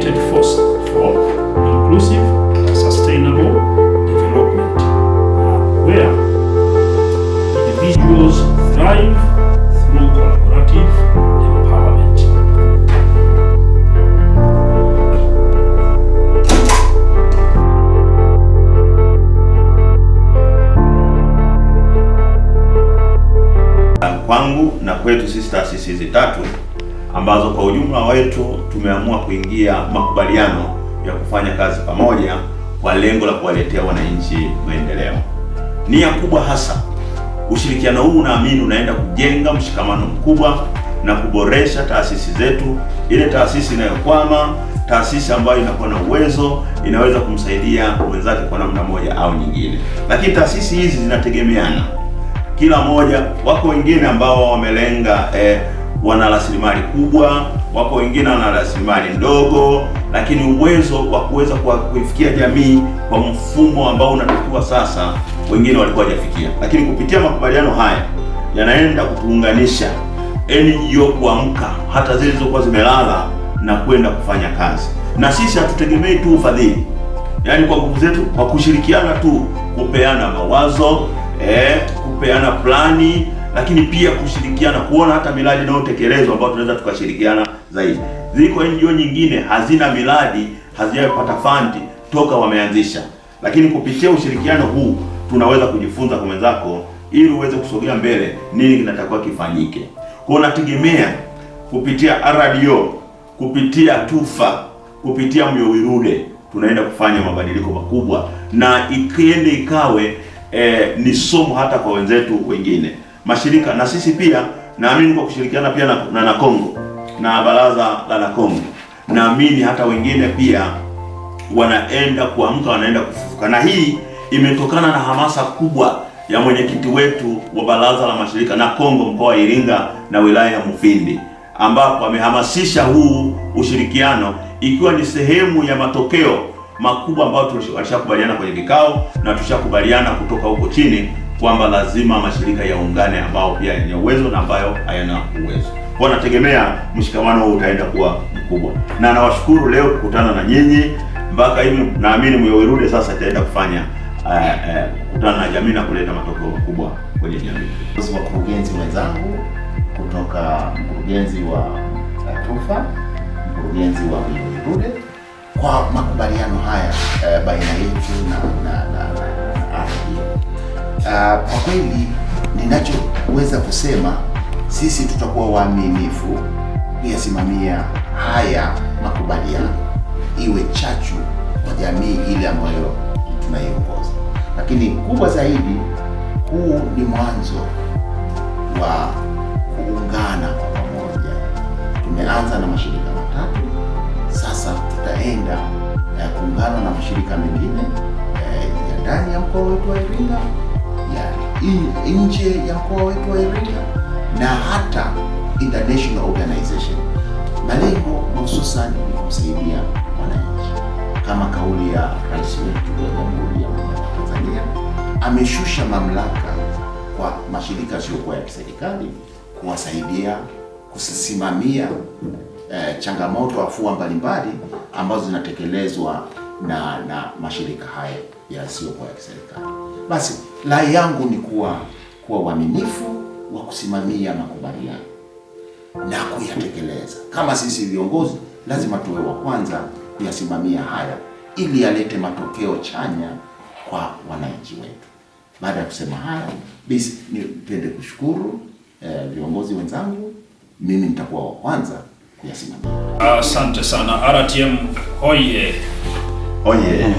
united force for inclusive sustainable development, where individuals thrive through collaborative empowerment. Kwangu na kwetu sisi taasisi hizi tatu ambazo kwa ujumla wetu tumeamua kuingia makubaliano ya kufanya kazi pamoja kwa lengo la kuwaletea wananchi maendeleo. Nia kubwa hasa, ushirikiano huu naamini unaenda kujenga mshikamano mkubwa na kuboresha taasisi zetu. Ile taasisi inayokwama, taasisi ambayo inakuwa na uwezo, inaweza kumsaidia mwenzake kwa namna moja au nyingine. Lakini taasisi hizi zinategemeana, kila moja. Wako wengine ambao wamelenga wana rasilimali kubwa, wako wengine wana rasilimali ndogo, lakini uwezo wa kuweza kuifikia jamii kwa mfumo ambao unatakiwa sasa, wengine walikuwa hajafikia. Lakini kupitia makubaliano haya yanaenda kutuunganisha NGO kuamka, hata zile zilizokuwa zimelala na kwenda kufanya kazi. Na sisi hatutegemei tu ufadhili, yaani kwa nguvu zetu, kwa kushirikiana tu, kupeana mawazo, kupeana plani, lakini pia kushirikiana kuona hata miradi inayotekelezwa ambayo tunaweza tukashirikiana zaidi. Ziko NGO nyingine hazina miradi, hazijapata fund toka wameanzisha, lakini kupitia ushirikiano huu tunaweza kujifunza kwa mwenzako ili uweze kusogea mbele, nini kinatakiwa kifanyike. Kwa nategemea kupitia RDO, kupitia TUFA, kupitia Myowirude tunaenda kufanya mabadiliko makubwa, na ikiende ikawe ni somo hata kwa wenzetu wengine mashirika. Na sisi pia naamini kwa kushirikiana pia na Nakongo na baraza la Nakongo, naamini hata wengine pia wanaenda kuamka, wanaenda kufufuka. Na hii imetokana na hamasa kubwa ya mwenyekiti wetu wa baraza la mashirika Nakongo mkoa wa Iringa na wilaya ya Mufindi, ambapo amehamasisha huu ushirikiano, ikiwa ni sehemu ya matokeo makubwa ambayo tulishakubaliana kwenye vikao na tushakubaliana kutoka huko chini kwamba lazima mashirika yaungane ambao pia yenye uwezo na ambayo hayana uwezo. Kwa nategemea mshikamano huu utaenda kuwa mkubwa, na nawashukuru leo kukutana na nyinyi mpaka hivi. Naamini Myowirude sasa itaenda kufanya kukutana na jamii na kuleta matokeo makubwa kwenye jamii. Wakurugenzi wenzangu kutoka mkurugenzi wa TUFA, mkurugenzi wa Myowirude, kwa makubaliano haya baina yetu na RDO. Kwa kweli ninachoweza kusema, sisi tutakuwa waaminifu kuyasimamia haya makubaliano, iwe chachu kwa jamii ile ambayo tunaiongoza. Lakini kubwa zaidi, huu ni mwanzo wa kuungana kwa pamoja. Tumeanza na mashirika matatu, sasa tutaenda kuungana na mashirika mengine ya ndani ya mkoa wetu wa Iringa, ya nje ya mkoa wetu wa Iringa, na hata international organization. Malengo hususan ni kumsaidia wananchi, kama kauli ya Rais wetu wa Jamhuri ya Muungano wa Tanzania, ameshusha mamlaka kwa mashirika yasiyokuwa ya kiserikali kuwasaidia kusimamia changamoto afua mbalimbali ambazo zinatekelezwa na mashirika haya yasiyokuwa ya kiserikali. Basi rai yangu ni kuwa waaminifu wa kusimamia makubaliano na kuyatekeleza. Kama sisi viongozi lazima tuwe wa kwanza kuyasimamia haya ili yalete matokeo chanya kwa wananchi wetu. Baada ya kusema haya, basi nipende kushukuru viongozi wenzangu. Mimi nitakuwa wa kwanza kuyasimamia. Asante sana. RTM hoye. Hoye.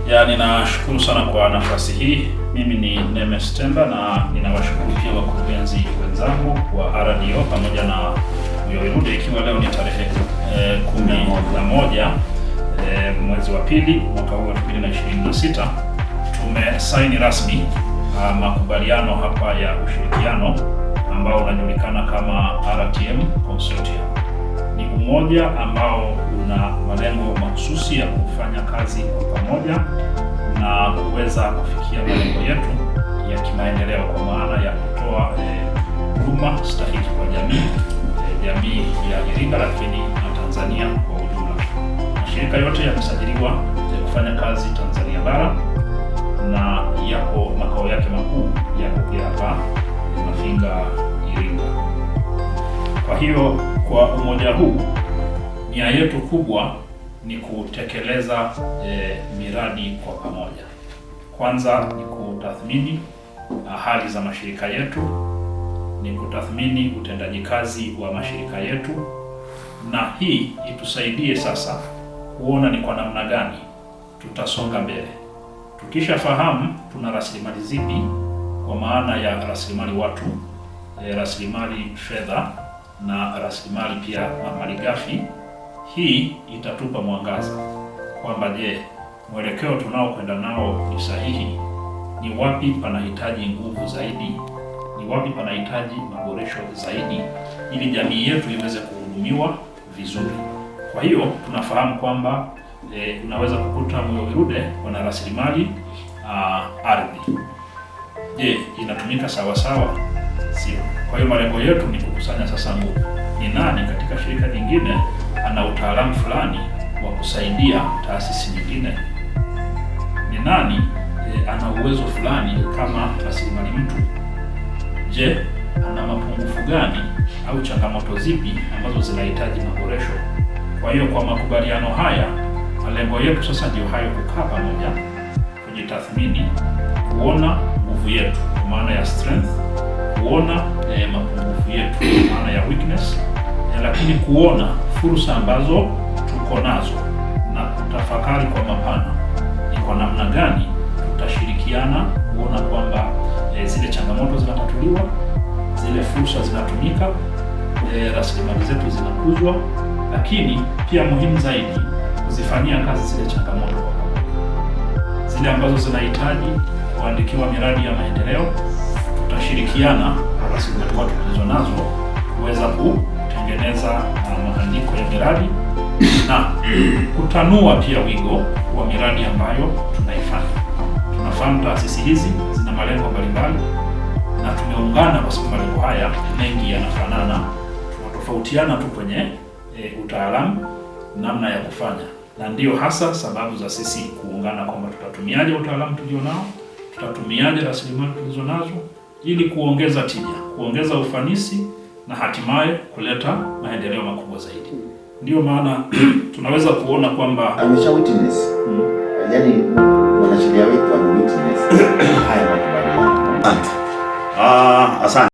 Ya, ninashukuru sana kwa nafasi hii. Mimi ni Nemes Temba na ninawashukuru pia wakurugenzi wenzangu wa RDO pamoja na Myowirude, ikiwa leo ni tarehe 11 mwezi wa pili mwaka huu 2026, tumesaini rasmi makubaliano hapa ya ushirikiano ambao unajulikana kama RTM Consortium. Ni umoja ambao una malengo mahususi ya kufanya kazi kwa pamoja na kuweza kufikia malengo yetu ya kimaendeleo, kwa maana ya kutoa huduma stahiki kwa jamii ya Iringa, lakini na Tanzania kwa ujumla. Mashirika yote yamesajiliwa kufanya kazi Tanzania bara na yapo makao yake makuu yako pia hapa Mafinga, Iringa. Kwa hiyo kwa umoja huu nia yetu kubwa ni kutekeleza miradi kwa pamoja. Kwanza ni kutathmini hali za mashirika yetu, ni kutathmini utendaji kazi wa mashirika yetu, na hii itusaidie sasa kuona ni kwa namna gani tutasonga mbele. Tukishafahamu tuna rasilimali zipi, kwa maana ya rasilimali watu, rasilimali fedha na rasilimali pia malighafi, hii itatupa mwangaza kwamba je, mwelekeo tunaokwenda nao ni sahihi? Ni wapi panahitaji nguvu zaidi? Ni wapi panahitaji maboresho zaidi ili jamii yetu iweze kuhudumiwa vizuri? Kwa hiyo tunafahamu kwamba unaweza kukuta Moyo Wirude wana rasilimali ardhi. Je, inatumika sawa sawa? Sio. Kwa hiyo malengo yetu ni kukusanya sasa nguvu. Ni nani katika shirika lingine ana utaalamu fulani wa kusaidia taasisi nyingine? Ni nani ana uwezo fulani kama rasilimali mtu? Je, ana mapungufu gani au changamoto zipi ambazo zinahitaji maboresho? Kwa hiyo kwa makubaliano haya, malengo yetu sasa ndio hayo: kukaa pamoja, kujitathmini, kuona nguvu yetu kwa maana ya strength, kuona mapungufu yetu kwa maana ya weakness, lakini kuona fursa ambazo tuko nazo na kutafakari kwa mapana ni kwa namna gani tutashirikiana kuona kwamba zile changamoto zinatatuliwa, zile fursa zinatumika, rasilimali zetu zinakuzwa, lakini pia muhimu zaidi kuzifanyia kazi zile changamoto kwa pamoja. Zile ambazo zinahitaji kuandikiwa miradi ya maendeleo, tutashirikiana na rasilimali watu tulizo nazo kuweza kutengeneza maandiko ya miradi na kutanua pia wigo wa miradi ambayo tunaifanya. Tunafahamu taasisi hizi zina malengo mbalimbali na tumeungana kwa sababu malengo haya mengi yanafanana. Tunatofautiana tu kwenye utaalamu, namna ya kufanya, na ndiyo hasa sababu za sisi kuungana kwamba tutatumiaje utaalamu tulio nao, tutatumiaje rasilimali tulizo nazo ili kuongeza tija, kuongeza ufanisi na hatimaye kuleta maendeleo makubwa zaidi. Ndiyo maana tunaweza kuona kwamba amesha witness yani mwanasheria wetu ame witness haya makubaliano. Asante.